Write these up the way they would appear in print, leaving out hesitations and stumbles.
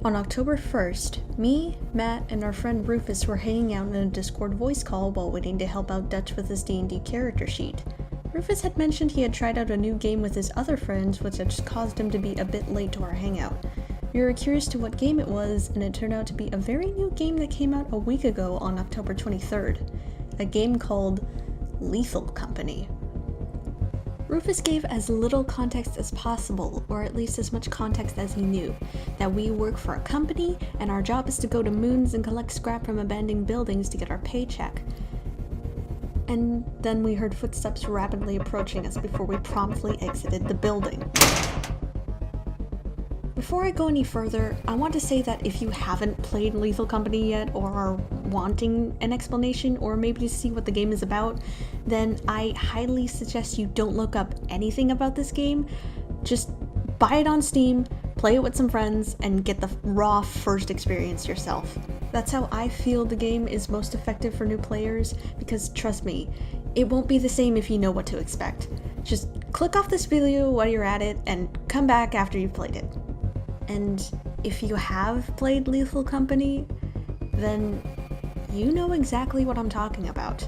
On October 1st, me, Matt, and our friend Rufus were hanging out in a Discord voice call while waiting to help out Dutch with his D&D character sheet. Rufus had mentioned he had tried out a new game with his other friends, which had just caused him to be a bit late to our hangout. We were curious to what game it was, and it turned out to be a very new game that came out a week ago on October 23rd. A game called Lethal Company. Rufus gave as little context as possible, or at least as much context as he knew, that we work for a company and our job is to go to moons and collect scrap from abandoned buildings to get our paycheck. And then we heard footsteps rapidly approaching us before we promptly exited the building. Before I go any further, I want to say that if you haven't played Lethal Company yet or are wanting an explanation or maybe to see what the game is about, then I highly suggest you don't look up anything about this game. Just buy it on Steam, play it with some friends, and get the raw first experience yourself. That's how I feel the game is most effective for new players, because trust me, it won't be the same if you know what to expect. Just click off this video while you're at it and come back after you've played it. And if you have played Lethal Company, then you know exactly what I'm talking about.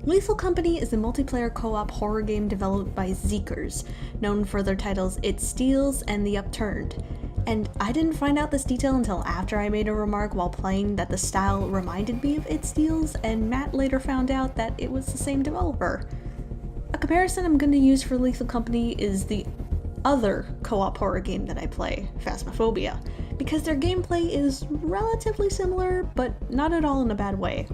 Lethal Company is a multiplayer co-op horror game developed by Zeekers, known for their titles It Steals and The Upturned. And I didn't find out this detail until after I made a remark while playing that the style reminded me of It Steals, and Matt later found out that it was the same developer. A comparison I'm going to use for Lethal Company is the other co-op horror game that I play, Phasmophobia, because their gameplay is relatively similar, but not at all in a bad way.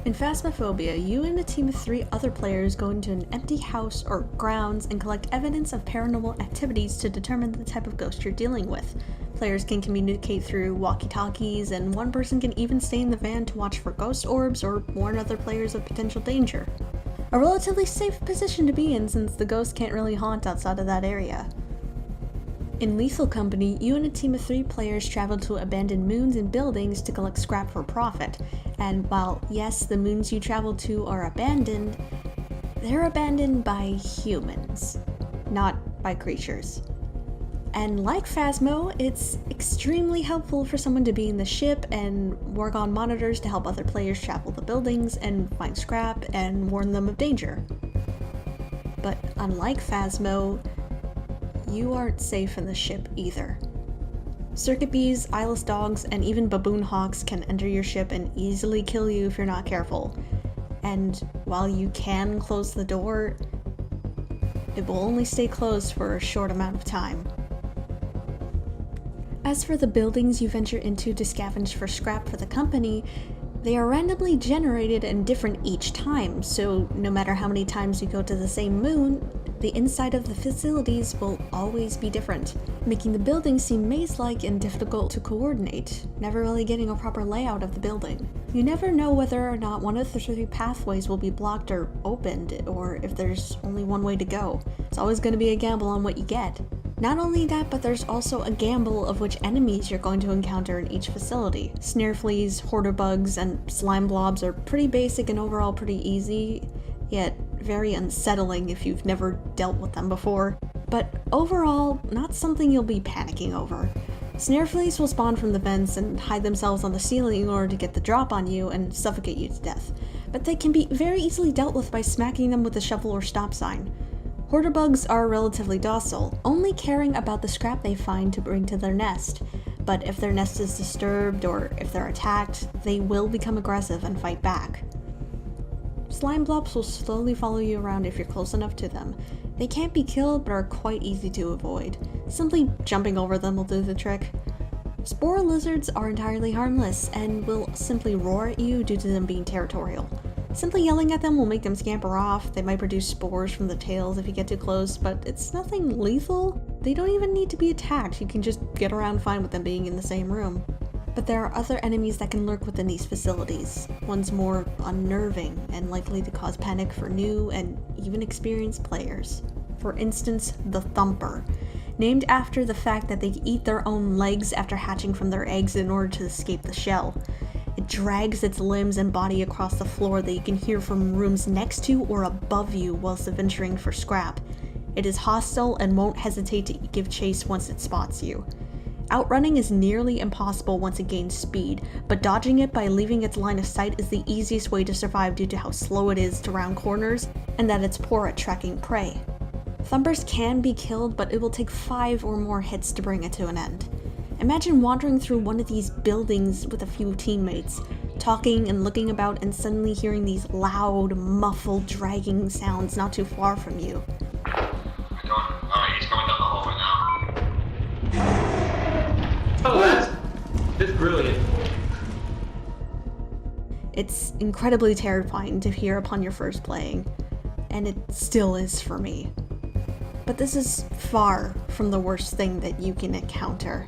In Phasmophobia, you and a team of 3 other players go into an empty house or grounds and collect evidence of paranormal activities to determine the type of ghost you're dealing with. Players can communicate through walkie-talkies, and one person can even stay in the van to watch for ghost orbs or warn other players of potential danger. A relatively safe position to be in since the ghosts can't really haunt outside of that area. In Lethal Company, you and a team of 3 players travel to abandoned moons and buildings to collect scrap for profit, and while yes, the moons you travel to are abandoned, they're abandoned by humans, not by creatures. And like Phasmo, it's extremely helpful for someone to be in the ship and work on monitors to help other players travel the buildings and find scrap and warn them of danger. But unlike Phasmo, you aren't safe in the ship either. Circuit bees, eyeless dogs, and even baboon hawks can enter your ship and easily kill you if you're not careful. And while you can close the door, it will only stay closed for a short amount of time. As for the buildings you venture into to scavenge for scrap for the company, they are randomly generated and different each time, so no matter how many times you go to the same moon, the inside of the facilities will always be different, making the building seem maze-like and difficult to coordinate, never really getting a proper layout of the building. You never know whether or not one of the 3 pathways will be blocked or opened, or if there's only one way to go. It's always going to be a gamble on what you get. Not only that, but there's also a gamble of which enemies you're going to encounter in each facility. Snare fleas, hoarder bugs, and slime blobs are pretty basic and overall pretty easy, yet very unsettling if you've never dealt with them before. But overall, not something you'll be panicking over. Snare fleas will spawn from the vents and hide themselves on the ceiling in order to get the drop on you and suffocate you to death, but they can be very easily dealt with by smacking them with a shovel or stop sign. Hoarder bugs are relatively docile, only caring about the scrap they find to bring to their nest, but if their nest is disturbed or if they're attacked, they will become aggressive and fight back. Slime blobs will slowly follow you around if you're close enough to them. They can't be killed but are quite easy to avoid. Simply jumping over them will do the trick. Spore lizards are entirely harmless and will simply roar at you due to them being territorial. Simply yelling at them will make them scamper off. They might produce spores from the tails if you get too close, but it's nothing lethal. They don't even need to be attacked, you can just get around fine with them being in the same room. But there are other enemies that can lurk within these facilities, ones more unnerving and likely to cause panic for new and even experienced players. For instance, the Thumper, named after the fact that they eat their own legs after hatching from their eggs in order to escape the shell. It drags its limbs and body across the floor that you can hear from rooms next to or above you whilst adventuring for scrap. It is hostile and won't hesitate to give chase once it spots you. Outrunning is nearly impossible once it gains speed, but dodging it by leaving its line of sight is the easiest way to survive due to how slow it is to round corners and that it's poor at tracking prey. Thumbers can be killed, but it will take 5 or more hits to bring it to an end. Imagine wandering through one of these buildings with a few teammates, talking and looking about and suddenly hearing these loud, muffled, dragging sounds not too far from you. Alright, he's coming down the hallway now. Oh, that's brilliant. It's incredibly terrifying to hear upon your first playing, and it still is for me. But this is far from the worst thing that you can encounter.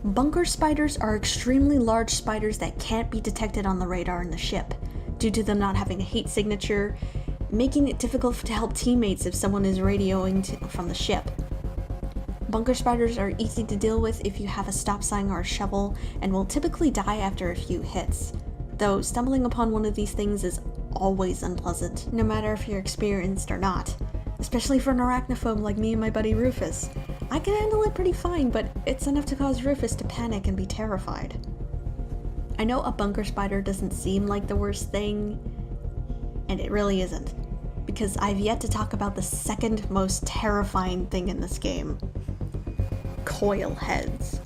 Bunker spiders are extremely large spiders that can't be detected on the radar in the ship, due to them not having a heat signature, making it difficult to help teammates if someone is radioing from the ship. Bunker spiders are easy to deal with if you have a stop sign or a shovel, and will typically die after a few hits, though stumbling upon one of these things is always unpleasant, no matter if you're experienced or not, especially for an arachnophobe like me and my buddy Rufus. I can handle it pretty fine, but it's enough to cause Rufus to panic and be terrified. I know a bunker spider doesn't seem like the worst thing, and it really isn't, because I've yet to talk about the second most terrifying thing in this game. Coil heads.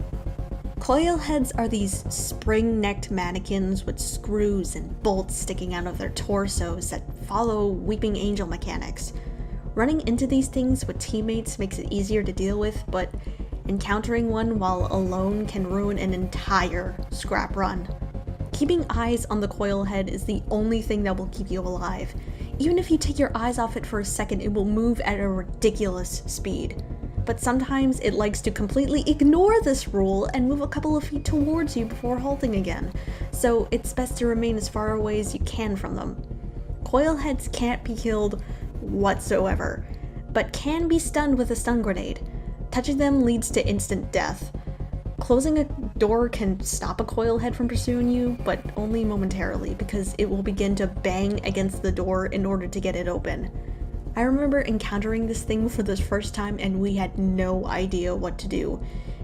Coil heads are these spring-necked mannequins with screws and bolts sticking out of their torsos that follow Weeping Angel mechanics. Running into these things with teammates makes it easier to deal with, but encountering one while alone can ruin an entire scrap run. Keeping eyes on the coil head is the only thing that will keep you alive. Even if you take your eyes off it for a second, it will move at a ridiculous speed. But sometimes it likes to completely ignore this rule and move a couple of feet towards you before halting again, so it's best to remain as far away as you can from them. Coil heads can't be killed whatsoever, but can be stunned with a stun grenade. Touching them leads to instant death. Closing a door can stop a coil head from pursuing you, but only momentarily, because it will begin to bang against the door in order to get it open. I remember encountering this thing for the first time and we had no idea what to do.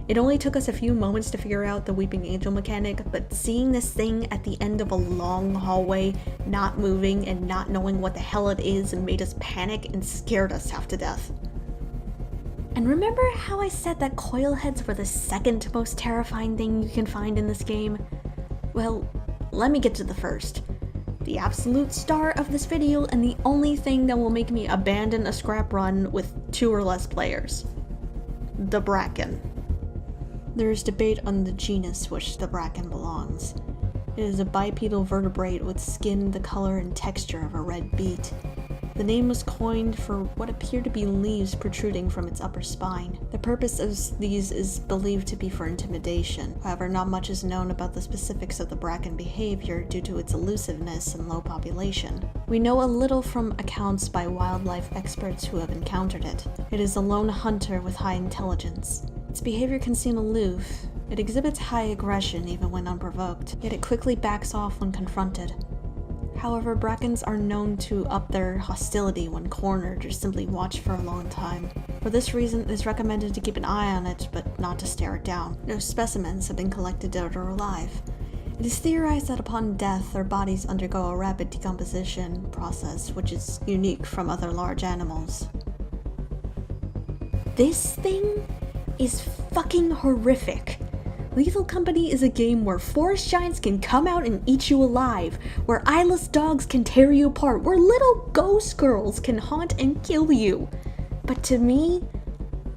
It only took us a few moments to figure out the Weeping Angel mechanic, but seeing this thing at the end of a long hallway, not moving and not knowing what the hell it is, made us panic and scared us half to death. And remember how I said that coil heads were the second most terrifying thing you can find in this game? Well, let me get to the first. The absolute star of this video and the only thing that will make me abandon a scrap run with 2 or less players. The Bracken. There is debate on the genus which the Bracken belongs. It is a bipedal vertebrate with skin the color and texture of a red beet. The name was coined for what appear to be leaves protruding from its upper spine. The purpose of these is believed to be for intimidation. However, not much is known about the specifics of the Bracken behavior due to its elusiveness and low population. We know a little from accounts by wildlife experts who have encountered it. It is a lone hunter with high intelligence. Its behavior can seem aloof. It exhibits high aggression even when unprovoked, yet it quickly backs off when confronted. However, Brackens are known to up their hostility when cornered or simply watch for a long time. For this reason, it is recommended to keep an eye on it, but not to stare it down. No specimens have been collected dead or alive. It is theorized that upon death, their bodies undergo a rapid decomposition process, which is unique from other large animals. This thing is fucking horrific. Lethal Company is a game where forest giants can come out and eat you alive, where eyeless dogs can tear you apart, where little ghost girls can haunt and kill you. But to me,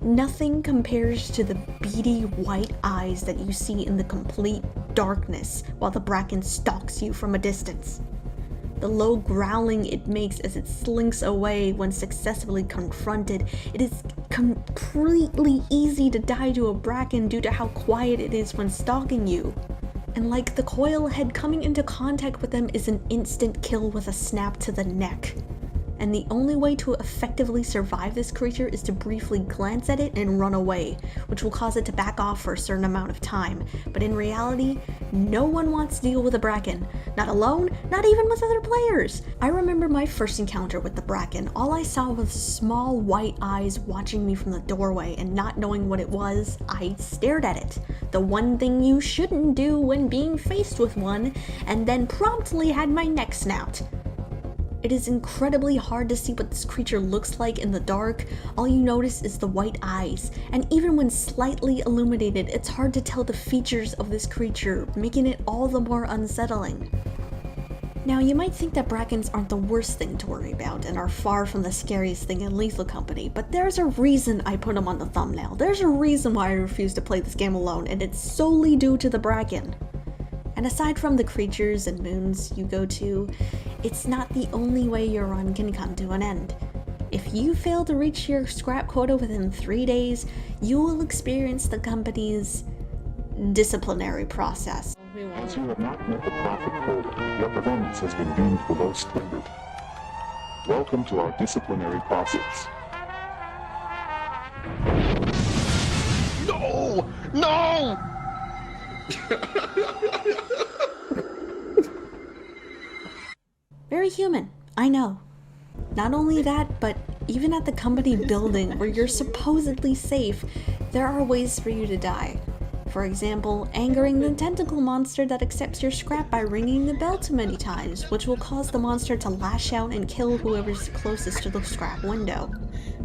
nothing compares to the beady white eyes that you see in the complete darkness while the Bracken stalks you from a distance. The low growling it makes as it slinks away when successfully confronted. It is completely easy to die to a Bracken due to how quiet it is when stalking you. And like the coil head, coming into contact with them is an instant kill with a snap to the neck. and the only way to effectively survive this creature is to briefly glance at it and run away, which will cause it to back off for a certain amount of time. But in reality, no one wants to deal with a Bracken. Not alone, not even with other players. I remember my first encounter with the Bracken. All I saw was small white eyes watching me from the doorway, and not knowing what it was, I stared at it. The one thing you shouldn't do when being faced with one, and then promptly had my neck snapped. It is incredibly hard to see what this creature looks like in the dark. All you notice is the white eyes, and even when slightly illuminated, it's hard to tell the features of this creature, making it all the more unsettling. Now, you might think that Brackens aren't the worst thing to worry about and are far from the scariest thing in Lethal Company, but there's a reason I put them on the thumbnail. There's a reason why I refuse to play this game alone, and it's solely due to the Bracken. And aside from the creatures and moons you go to, it's not the only way your run can come to an end. If you fail to reach your scrap quota within 3 days, you will experience the company's disciplinary process. As you have not met the profit quota, your performance has been deemed below standard. Welcome to our disciplinary process. No! No! Very human, I know. Not only that, but even at the company building where you're supposedly safe, there are ways for you to die. For example, angering the tentacle monster that accepts your scrap by ringing the bell too many times, which will cause the monster to lash out and kill whoever's closest to the scrap window.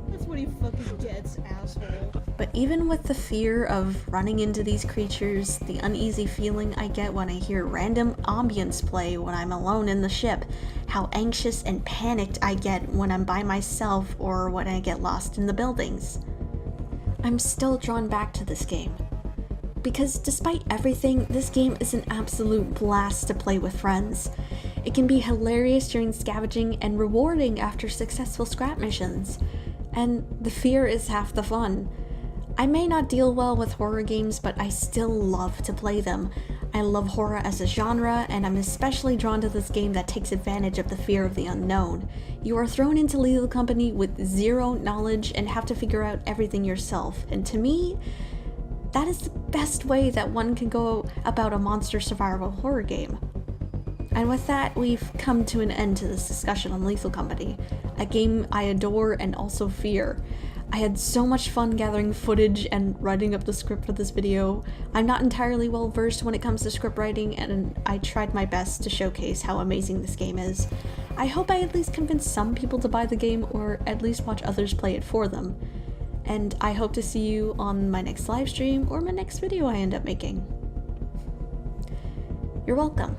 That's what he fucking gets, asshole. But even with the fear of running into these creatures, the uneasy feeling I get when I hear random ambience play when I'm alone in the ship, how anxious and panicked I get when I'm by myself or when I get lost in the buildings, I'm still drawn back to this game. Because despite everything, this game is an absolute blast to play with friends. It can be hilarious during scavenging and rewarding after successful scrap missions. And the fear is half the fun. I may not deal well with horror games, but I still love to play them. I love horror as a genre, and I'm especially drawn to this game that takes advantage of the fear of the unknown. You are thrown into Lethal Company with zero knowledge and have to figure out everything yourself, and to me, that is the best way that one can go about a monster survival horror game. And with that, we've come to an end to this discussion on Lethal Company, a game I adore and also fear. I had so much fun gathering footage and writing up the script for this video. I'm not entirely well versed when it comes to script writing, and I tried my best to showcase how amazing this game is. I hope I at least convinced some people to buy the game, or at least watch others play it for them. And I hope to see you on my next livestream or my next video I end up making. You're welcome.